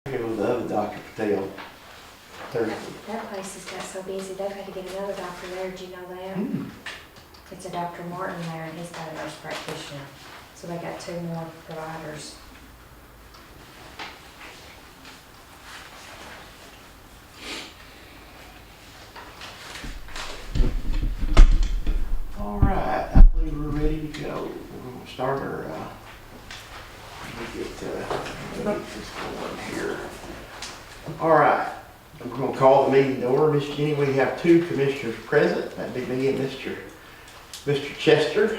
Go with the other Dr. Patel Thursday. That place has got so busy, they've had to get another doctor there, did you know that? It's a Dr. Martin there, and he's got a nurse practitioner, so they got 2 more providers. All right, I believe we're ready to go. We're gonna start our, let me get this going here. All right, we're gonna call the meeting to order. Miss Jenny, we have 2 commissioners present. That'd be me and Mr. Chester.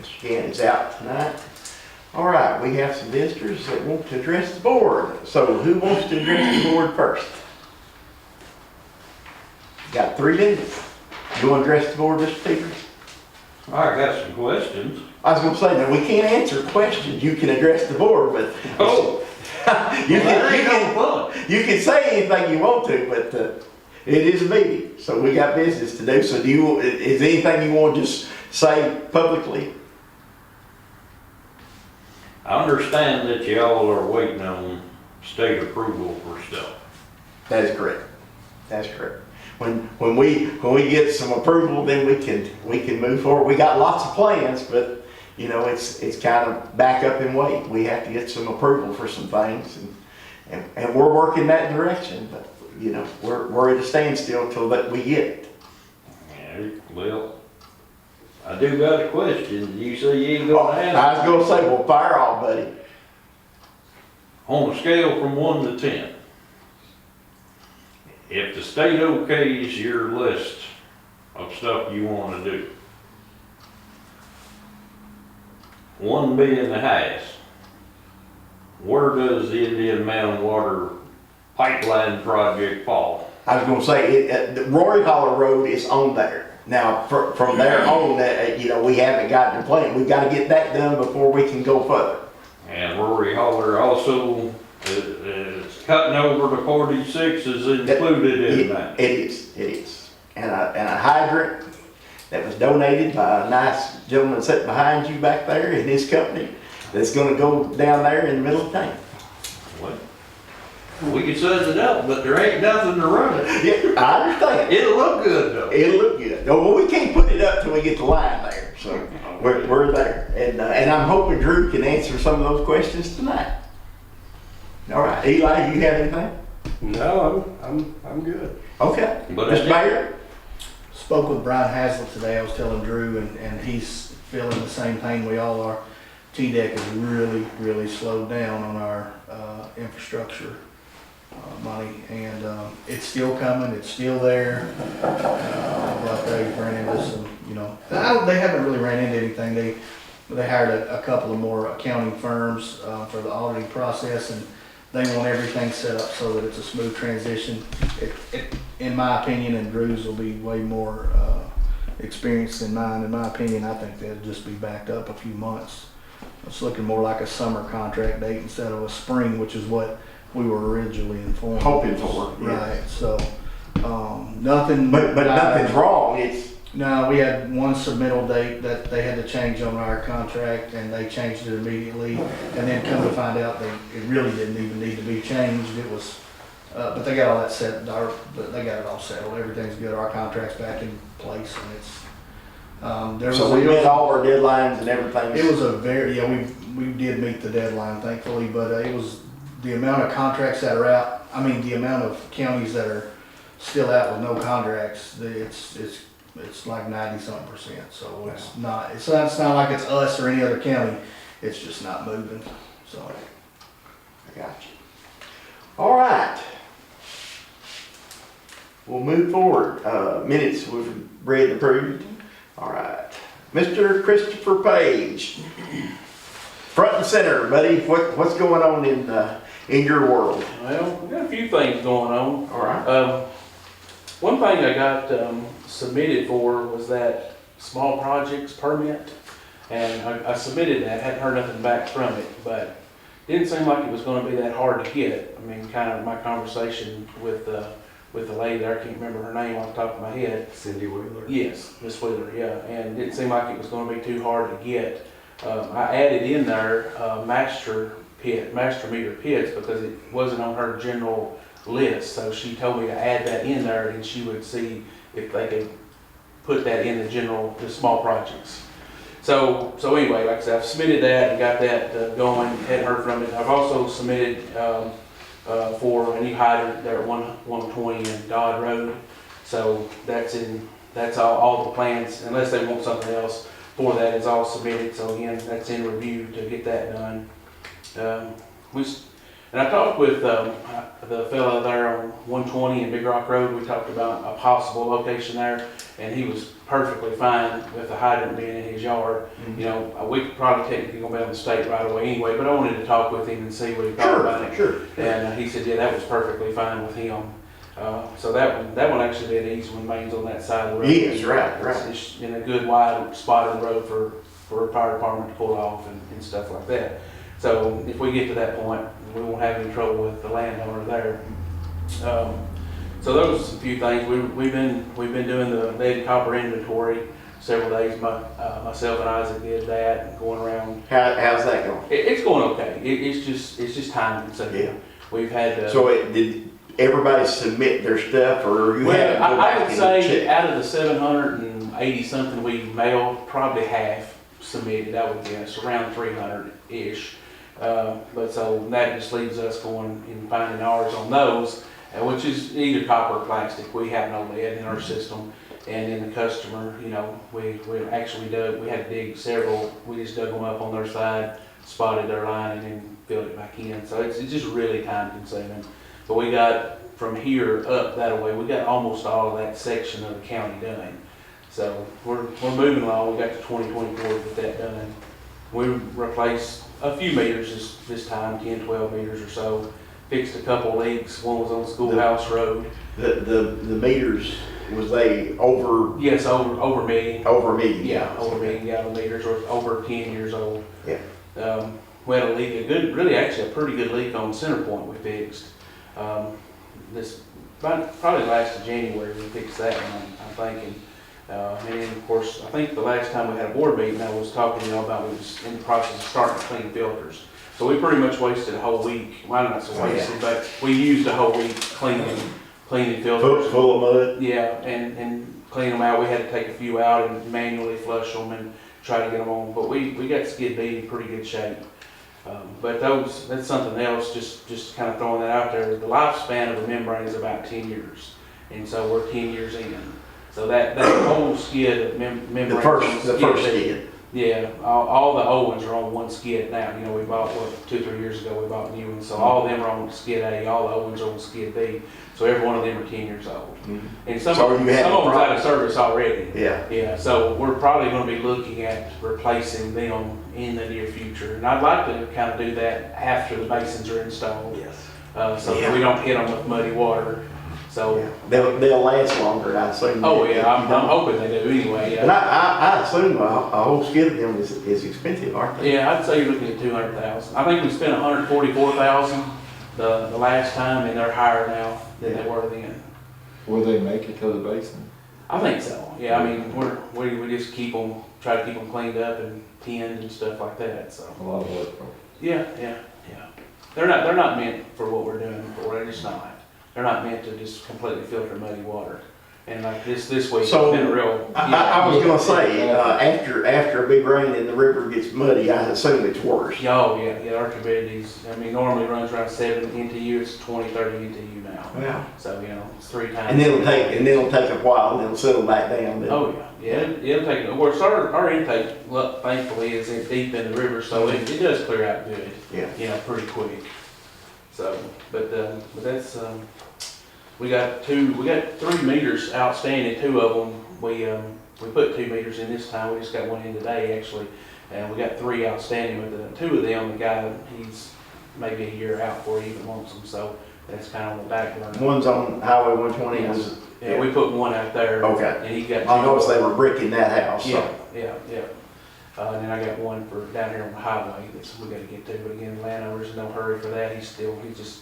Mr. Gannon's out tonight. All right, we have some visitors that want to address the board. So who wants to address the board first? Got 3 minutes. You want to address the board, Mr. Peters? I got some questions. I was going to say, now, we can't answer questions. You can address the board, but Oh, you well, can say anything you want to, but it is a meeting, so we got business to do. So is there anything you want to just say publicly? I understand that y'all are waiting on state approval for stuff. That is correct. That's correct. When we get some approval, then we can move forward. We got lots of plans, but you know it's kind of back up and wait. We have to get some approval for some things, and we're working that direction. But you know we're at a standstill until that we get it. Yeah, well, I do got a question. You say you ain't gonna I ask? was gonna say, well, fire off, buddy. On a scale from 1 to 10, if the state okays your list of stuff you wanna do, 1 being the highest, where does the Indian Mound Water Pipeline project fall? I was gonna say the Rorie Hollow Road is on there. Now from there on, you know we haven't gotten a plan. We've got to get that done before we can go further. And Rorie Hollow also is cutting over to 46 is included in that. It is. And a hydrant that was donated by a nice gentleman sitting behind you back there in his company that's gonna go down there in the middle of town. What? We can set it up, but there ain't nothing to run it. Yeah, I understand. It'll look good though. It'll look good. No, well, we can't put it up till we get the line there, so we're there. And I'm hoping Drew can answer some of those questions tonight. All right, Eli, you have anything? No, I'm good. Okay. But Mr. Mayor? Spoke with Brian Haslett today. I was telling Drew, and he's feeling the same pain we all are. TDEC has really slowed down on our infrastructure money, and it's still coming. It's still there. But they've ran into some, you know, they haven't really ran into anything. They hired a couple of more accounting firms for the auditing process, and they want everything set up so that it's a smooth transition. In my opinion, and Drew's will be way more experienced than mine. In my opinion, I think they'll just be backed up a few months. It's looking more like a summer contract date instead of a spring, which is what we were originally informed. Hoping for. Right, so, nothing. But nothing's wrong. No, we had one submittal date that they had to change on our contract, and they changed it immediately. And then come to find out, it really didn't even need to be changed. It was, but they got all that set. They got it all settled. Everything's good. Our contract's back in place, and it's. So we met all our deadlines and everything. It was a very, we did meet the deadline, thankfully, but it was the amount of contracts that are out. I mean, the amount of counties that are still out with no contracts. It's like 90-something%. So it's not like it's us or any other county. It's just not moving. So I got you. All right. We'll move forward. Minutes we've read and approved. All right. Mr. Christopher Page. Front and center, buddy. What's going on in your world? Well, we got a few things going on. All right. One thing I got submitted for was that small projects permit, and I submitted that. Hadn't heard nothing back from it, but didn't seem like it was going to be that hard to get. I mean, kind of my conversation with the lady there, I can't remember her name off the top of my head. Cindy Wheeler. Yes, Miss Wheeler, yeah, and it didn't seem like it was going to be too hard to get. I added in there master master meter pits, because it wasn't on her general list. So she told me to add that in there, and she would see if they could put that in the small projects. So anyway, like I said, I've submitted that and got that going, hadn't heard from it. I've also submitted for a new hydrant there at 120 in Dodd Road. So that's all the plans, unless they want something else for that, is all submitted. So again, that's in review to get that done. And I talked with the fellow there on 120 in Big Rock Road. We talked about a possible location there, and he was perfectly fine with the hydrant being in his yard. You know, we could probably technically go down the state right away anyway, but I wanted to talk with him and see what he thought about it. Sure. And he said, yeah, that was perfectly fine with him. So that one actually be an easy one, mains on that side of the road. Yes, right. It's in a good wide spot in the road for a fire department to pull off and stuff like that. So if we get to that point, we won't have any trouble with the landowner there. So those are a few things. We've been doing the lead copper inventory several days. Myself and Isaac did that, going around. How's that going? It's going okay. It's just time consuming. Yeah. We've had. Did everybody submit their stuff, or you had to go I back would and say check? out of the 780 something we mailed, probably half submitted. I would guess around 300-ish. But so that just leaves us going and finding ours on those, which is either copper or plastic. We have no lead in our system. And then the customer, you know, we actually we had to dig several, we just dug them up on their side, spotted their line, and then filled it back in. So it's just really time consuming. But we got from here up that way, we got almost all of that section of the county done. So we're moving along. We got to 2024 to get that done. We replaced a few meters this time, 10, 12 meters or so. Fixed a couple leaks. One was on Schoolhouse Road. The meters, was they over? Yes, over million. Over million. Yeah, over million gallon meters, or over 10 years old. Yeah. We had a leak, really actually a pretty good leak on Center Point we fixed. This probably last of January we fixed that one, I'm thinking. And then of course, I think the last time we had a board meeting, I was talking to y'all about we was in the process of starting to clean filters. So we pretty much wasted a whole week. Well, not so wasted, but we used a whole week cleaning filters. Full of mud? Yeah, and clean them out. We had to take a few out and manually flush them and try to get them on. But we got Skid B in pretty good shape. But that's something else, just kind of throwing that out there. The lifespan of a membrane is about 10 years. And so we're 10 years in. So that whole skid of membrane. The first skid. Yeah, all the old ones are on one skid now. You know, we bought, 2-3 years ago, we bought new ones. So all of them are on skid A, all the old ones are on skid B. So every one of them are 10 years old. And some of them out of service already. Yeah. Yeah, so we're probably going to be looking at replacing them in the near future. And I'd like to kind of do that after the basins are installed. Yes. So that we don't hit them with muddy water. So. Yeah. They'll last longer, I assume. Oh yeah, I'm hoping they do anyway. And I assume a whole skid of them is expensive, aren't they? Yeah, I'd say you're looking at 200,000. I think we spent 144,000 the last time, and they're higher now than they were then. Will they make it to the basin? I think so. Yeah, I mean we just try to keep them cleaned up and pinned and stuff like that. So. A lot of work. Yeah. They're not meant for what we're doing them for. They're just not. They're not meant to just completely filter muddy water. And like this week, So, it's been a real. I was gonna say, after a big rain and the river gets muddy, I assume it's worse. Oh yeah, our turbidity, I mean, normally runs around 7 NTU, it's 20, 30 NTU now. Wow. So, you know, it's 3 times. And then it'll take a while, and it'll settle back down. Oh yeah, it'll take, of course, our intake, thankfully, is deep in the river, so it does clear out good. Yeah. You know, pretty quick. So, but that's, we got 3 meters outstanding. 2 of them, we put 2 meters in this time. We just got 1 in today, actually. And we got 3 outstanding with 2 of them. The guy, he's maybe a year out before he even wants them. So that's kind of on the back burner. One's on Highway 120. Yes. Yeah, we put 1 out there. Okay. And he got 2. I noticed they were bricking that house. Yeah, So. yeah. And then I got 1 for down here on the highway that we gotta get to. But again, the landowner's in no hurry for that. He's just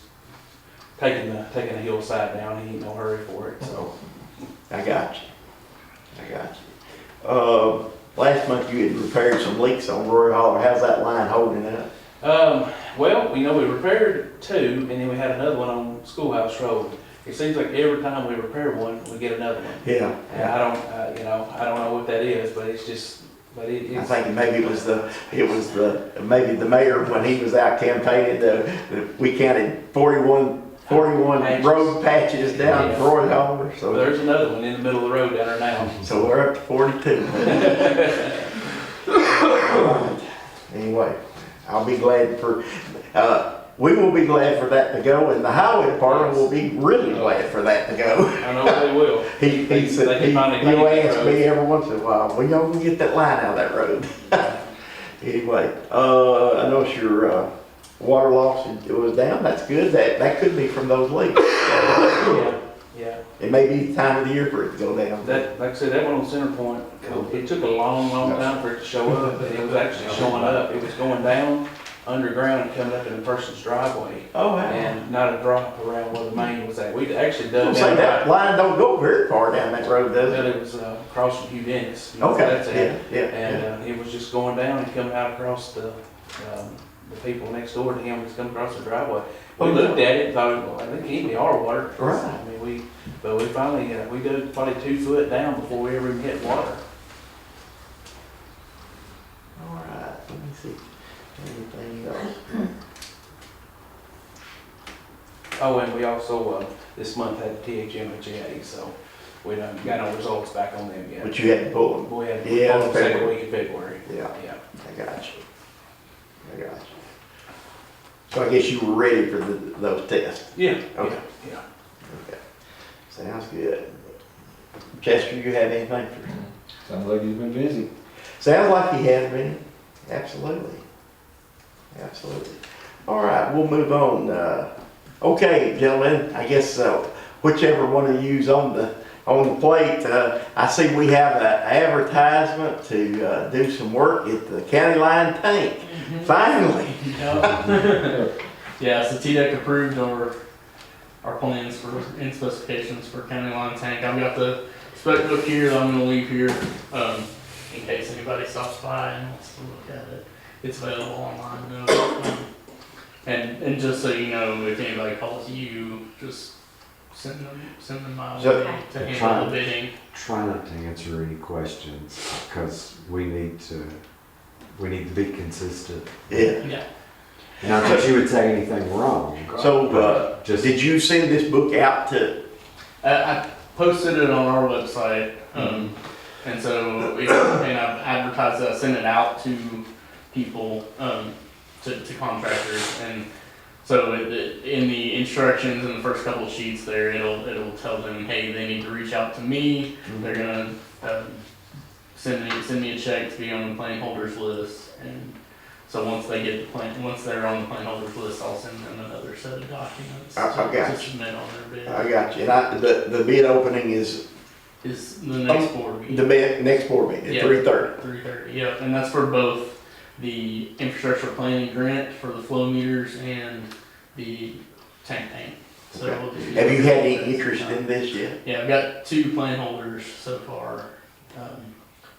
taking the hillside down. He ain't no hurry for it. So. I got you. Last month you had repaired some leaks on Rorie Hollow. How's that line holding up? Well, we repaired two, and then we had another one on Schoolhouse Road. It seems like every time we repair one, we get another one. Yeah. And I don't, I don't know what that is, but it's just, I it's. think maybe maybe the mayor, when he was out campaigning, we counted 41 Patches. road patches down Yeah. Rorie Hollow, Well, so, there's another one in the middle of the road down there now. so we're up to 42. Anyway, I'll be glad we will be glad for that to go, and the highway department will be really glad for that to go. I know they will. He said, They can finally he'll pave that ask road. me every once in a while, when y'all gonna get that line out of that road? Anyway, I noticed your, water loss, it was down, that's good, that could be from those leaks. Yeah. It may be the time of the year for it to go down. That, like I said, that one on Center Point, it took a long time for it to show up, and it was actually showing up. It was going down underground and coming up in a person's driveway, Oh, wow. and not a drop around where the main was at. We'd actually dug Don't say down. that line don't go very far down that road, does But it? it was across from Hugh Dennis. Okay, That's it. yeah. And it was just going down and coming out across the people next door to him was coming across the driveway. We Oh, looked at it and thought, well, I think it can't be our water. Right. I mean, but we finally, we dug probably 2 foot down before we ever even hit water. All right, let me see, anything else? Oh, and we also, this month had the THMHA, so we done got no results back on them yet. But you had to pull them, We had Yeah, on the second February. week of February. yeah, Yeah. I got you. So I guess you were ready for those tests? Yeah, Okay. yeah. Okay, sounds good. Chester, you have anything for? Sounds like he's been busy. Sounds like he has been. Absolutely. All right, we'll move on. Okay, gentlemen, I guess whichever one of you's on the plate, I see we have an advertisement to do some work at the county line tank. Finally. Yeah, so TDEC approved our plans for and specifications for county line tank. I've got the spec book here that I'm gonna leave here, in case anybody stops by and wants to look at it. It's available online though. And just so you know, if anybody calls you, just send them my So- way to handle the bidding. Try not to answer any questions, because we need to be consistent. Yeah. Yeah. Not that you would say anything wrong. So, but just, did you send this book out to? I posted it on our website, and so and I've advertised that, sent it out to people, to contractors, and so in the instructions in the first couple of sheets there, it'll tell them, hey, they need to reach out to me. They're gonna send me a check to be on the plan holders list, and so once they're on the plan holders list, I'll send them another set of documents I got to you. submit on their bid. I got you. And the bid opening is Is the next board meeting. the next board meeting at Yeah. 3:30. 3:30, yep, and that's for both the infrastructure planning grant for the flow meters and the tank. So Okay. we'll do- Have you had any interest in this yet? Yeah, I've got 2 plan holders so far.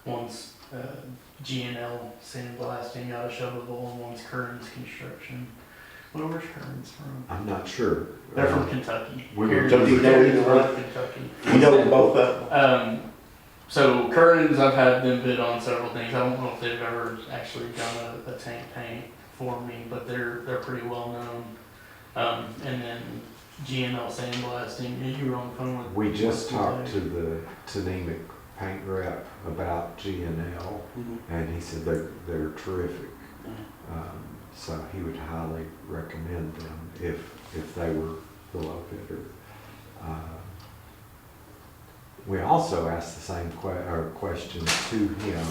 One's GNL sandblasting out of Shovelville, and one's Kearns Construction. Where's Kearns from? I'm not sure. They're from Kentucky. we were- So do you know either one? Kentucky. You know both of them? So Kearns, I've had them bid on several things. I don't know if they've ever actually done a tank paint for me, but they're pretty well known. And then GNL sandblasting, you were on the phone with. We just with talked today. to the Nemic paint rep about GNL, and he said they're terrific. So he would highly recommend them if they were the low bidder. We also asked the same question to him,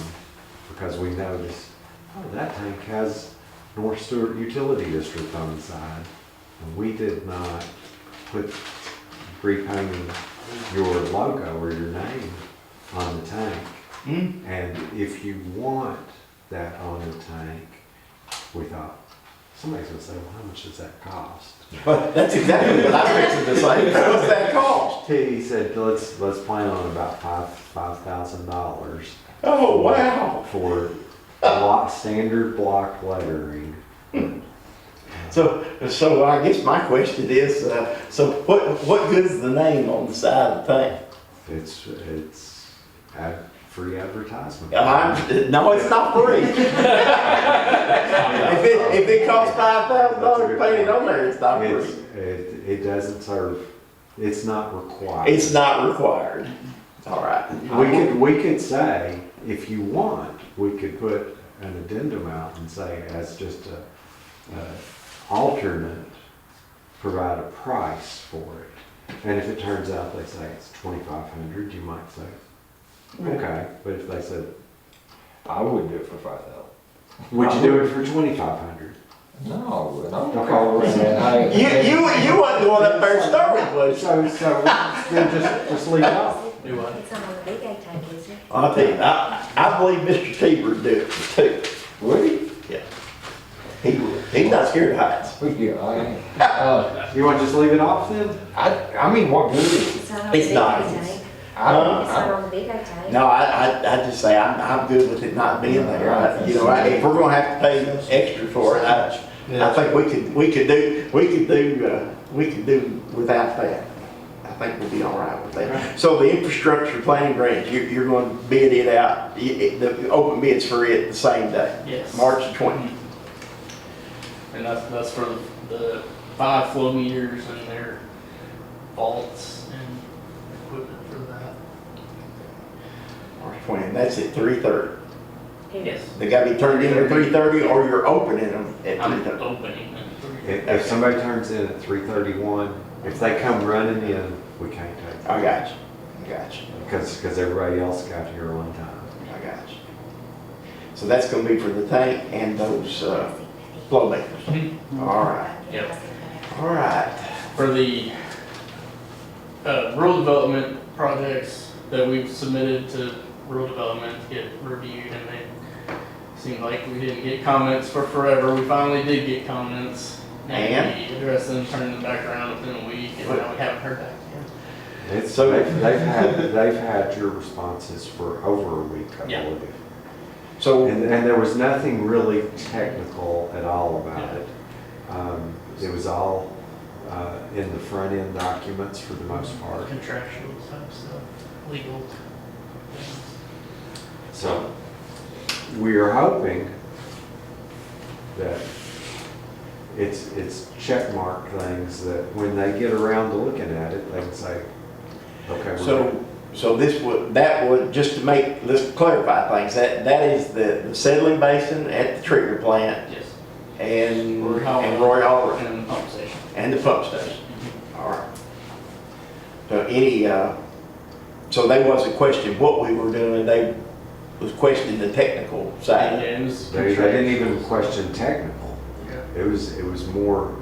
because we noticed, that tank has North Stewart Utility District on the side. And we did not put repainting your logo or your name on the tank. And if you want that on the tank, we thought, somebody's gonna say, well, how much does that cost? But that's exactly what I fixed to say. What's that cost? He said, let's plan on about $5,000 Oh, wow. for standard block lettering. So I guess my question is, so what good is the name on the side of the tank? It's free advertisement. No, it's not free. If it costs $5,000 to paint it on there, it's not free. It doesn't serve, it's not required. It's not required. All right. We could say, if you want, we could put an addendum out and say, as just a alternate, provide a price for it. And if it turns out they say it's $2,500, you might say, okay. But if they said, I would do it for 5,000. would you do it for $2,500? No, and I'm gonna call around and You wasn't the one up there started, was you? So then just leave it off. Do what? It's not on the big egg tank, is it? I'll tell you, I believe Mr. Teeber would do it too. Would he? Yeah. He would. He's not scared of heights. Yeah, I am. You want to just leave it off then? I mean, what good is it? It's not on the It's big not. egg tank. I don't, It's not on the big egg tank. No, I just say I'm good with it not being there. If we're gonna have to pay extra for it, I think we could do without that. I think we'll be all right with that. So the infrastructure planning grant, you're going to bid it out, the open bids for it the same day, Yes. March 20th. And that's for the 5 flow meters and their vaults and equipment for that. March 20th, and that's at 3:30. Yes. They gotta be turned in at 3:30 or you're opening them at I'm 3:30. opening it. If somebody turns in at 3:31, if they come running in, we can't take them. I got you. Because everybody else got here on time. I got you. So that's gonna be for the tank and those flow makers. Mhm. All right. Yep. All right. For the rural development projects that we've submitted to rural development to get reviewed, and they seemed like we didn't get comments for forever. We finally did get comments. And? We addressed them, turned them back around within a week, and now we haven't heard back yet. So they've had your responses for over a week, I Yeah. believe. So And there was nothing really technical at all about it. It was all in the front end documents for the most part. Contractual type stuff, legal things. So we are hoping that it's check mark things that when they get around to looking at it, they can say, okay, we're ready. so that would, just to make, let's clarify things, that is the settling basin at the treatment plant Yes. and Rorie Hollow. Rorie Hollow And pump station. and the pump station. All right. So so they wasn't questioning what we were doing, they was questioning the technical side. And it was They didn't even question technical. Yeah. It was more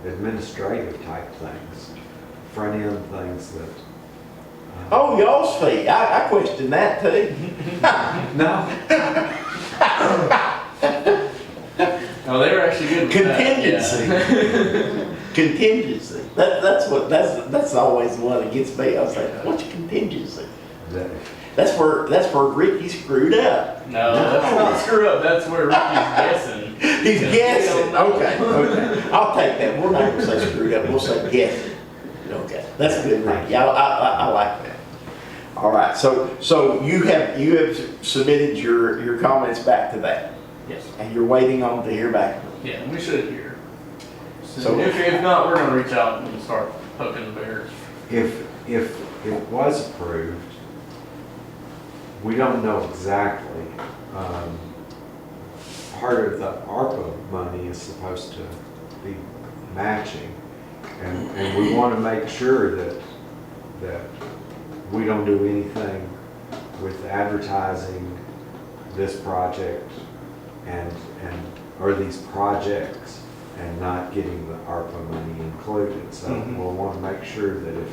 administrative type things, front end things that. Oh, y'all's fee, I questioned that too. No. No, they were actually good with Contingency. that. Contingency. That's always the one that gets me. I was like, what's contingency? that- That's where Ricky screwed up. Yeah. No, that's not screw up. That's where Ricky's guessing. He's guessing. Okay. I'll take that. We're not gonna say screwed up. We'll say guessing. Okay. That's good, Ricky. I like that. All right. So you have submitted your comments back to that, Yes. and you're waiting on to hear back. Yeah, we should hear. So- So if not, we're gonna reach out and start poking the bears. If it was approved, we don't know exactly. Part of the ARPA money is supposed to be matching, and we want to make sure that we don't do anything with advertising this project or these projects and not getting the ARPA money included. So we'll want to make sure that if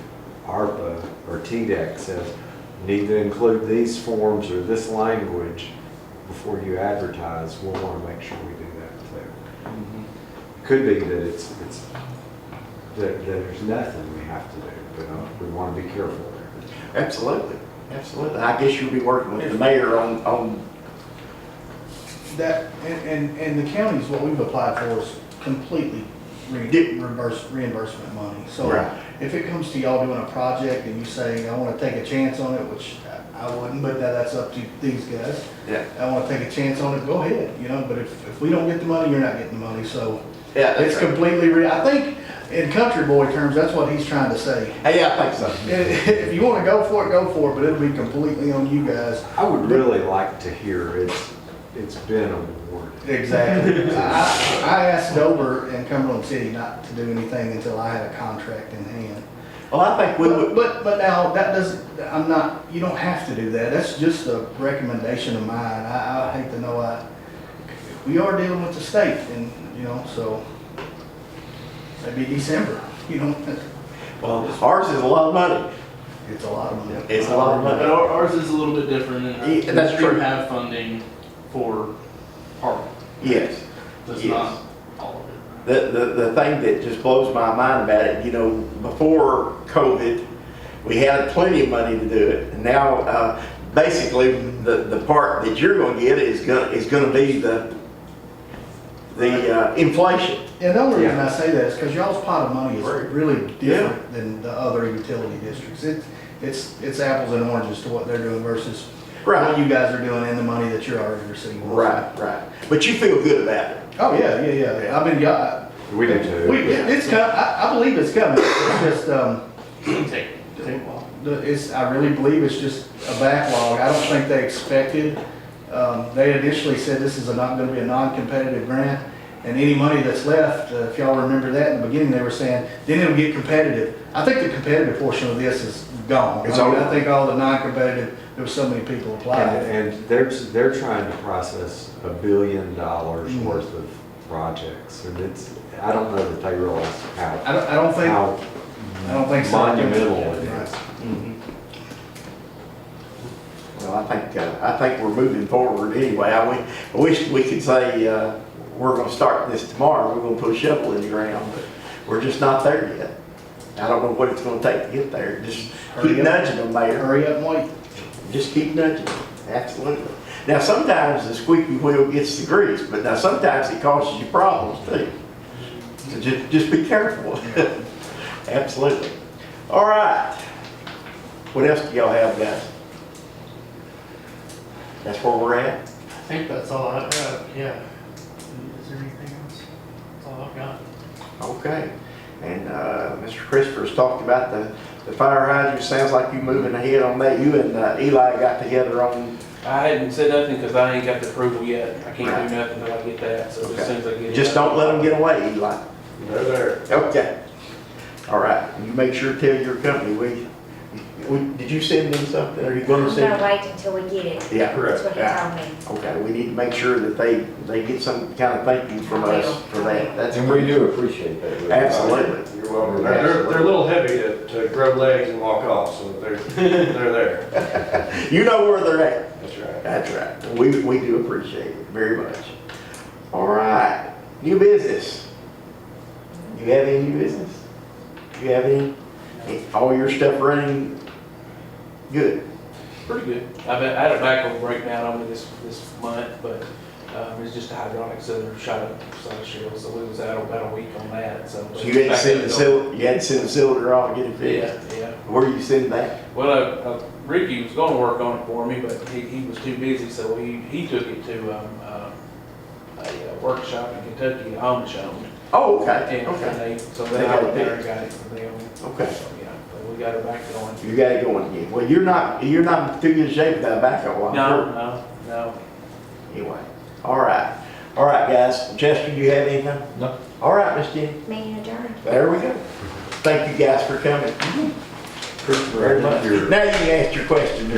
ARPA or TDEC says, you need to include these forms or this language before you advertise, we'll want to make sure we do that too. Could be that that there's nothing we have to do, but we want to be careful there. Absolutely. I guess you'll be working with the mayor on that, and the county's, what we've applied for is completely reimbursement money. So Right. if it comes to y'all doing a project and you say, I wanna take a chance on it, which I wouldn't, but that's up to these guys. Yeah. I wanna take a chance on it, go ahead, you know, but if we don't get the money, you're not getting the money, so. Yeah, It's that's right. completely, I think, in country boy terms, that's what he's trying to say. Hey, yeah, I think so. If you wanna go for it, but it'll be completely on you guys. I would really like to hear it's been awarded. Exactly. I asked Dover and Cumberland City not to do anything until I had a contract in hand. Well, I think we would, But now, that doesn't, you don't have to do that. That's just a recommendation of mine. I hate to know, we are dealing with the state and, you know, so maybe December, you know, well, ours is a lot of money. it's a lot of money. It's a lot of But money. ours is a little bit different in Yeah, that's we do true. have funding for part of Yes. it. That's Yes. not all of it. The thing that just blows my mind about it, you know, before COVID, we had plenty of money to do it. And now, basically, the part that you're gonna get is gonna be the inflation. And the only reason I say that is because y'all's pot of money is Right. really different than the other utility districts. It's apples and oranges to what they're doing versus what you guys are doing and the money that you're already receiving. Right, right. But you feel good about it. Oh, yeah. I mean, yeah, We do too. it's coming, I believe it's coming. It's just, Take a while. I really believe it's just a backlog. I don't think they expected, they initially said this is not gonna be a non-competitive grant. And any money that's left, if y'all remember that in the beginning, they were saying, then it'll get competitive. I think the competitive portion of this is gone. It's I mean, over. I think all the non-competitive, there were so many people applied. And they're trying to process $1 billion worth of projects, and I don't know that they realize I don't think so. monumental it Right. is. Well, I think we're moving forward anyway. I wish we could say, we're gonna start this tomorrow, we're gonna put a shovel in the ground, but we're just not there yet. I don't know what it's gonna take to get there. Just keep Hurry up. nudging them, Mayor. Hurry up and wait. Just keep nudging them. Absolutely. Now, sometimes the squeaky wheel gets the grease, but now sometimes it causes you problems too. So just be careful. Absolutely. All right. What else do y'all have, guys? That's where we're at? I think that's all I got, yeah. Is there anything else? That's all I've got. Okay. And Mr. Christopher's talked about the fire hydrant. Sounds like you moving ahead on that. You and Eli got together on, I hadn't said nothing because I ain't got the approval yet. I can't Right. do nothing until I get that, so as soon as I get it. just don't let them get away, Eli. They're there. Okay. All right. You make sure to tell your company, did you send them something? Are you going to I'm send? gonna wait until we get it. Yeah. That's what he Yeah. told me. Okay, we need to make sure that they get some kind of thank you from us for that. That's And we do appreciate that. Absolutely. You're welcome. They're a little heavy to grub legs and walk off, so they're there. You know where they're at. That's right. That's right. We do appreciate it very much. All right, new business. You have any new business? You have any? All your stuff running good? Pretty good. I had a backhoe breakdown on me this month, but it's just a hydraulic cylinder shot up side shield, so we was out about a week on that, so. So you had to send the cylinder off and get it Yeah, fixed? yeah. Where do you send that? Well, Ricky was gonna work on it for me, but he was too busy, so he took it to a workshop in Kentucky, Amish owned. Oh, okay, And okay, so They then I got it went there and fixed. got it from them. okay. So, yeah, so we got it back going. You got it going again. Well, you're not in too good shape without a backhoe, I'm sure. No. Anyway, all right, guys. Chester, do you have anything? No. All right, Miss Jenny. Meeting adjourned. There we go. Thank you guys for coming. Very much. Now you can ask your question.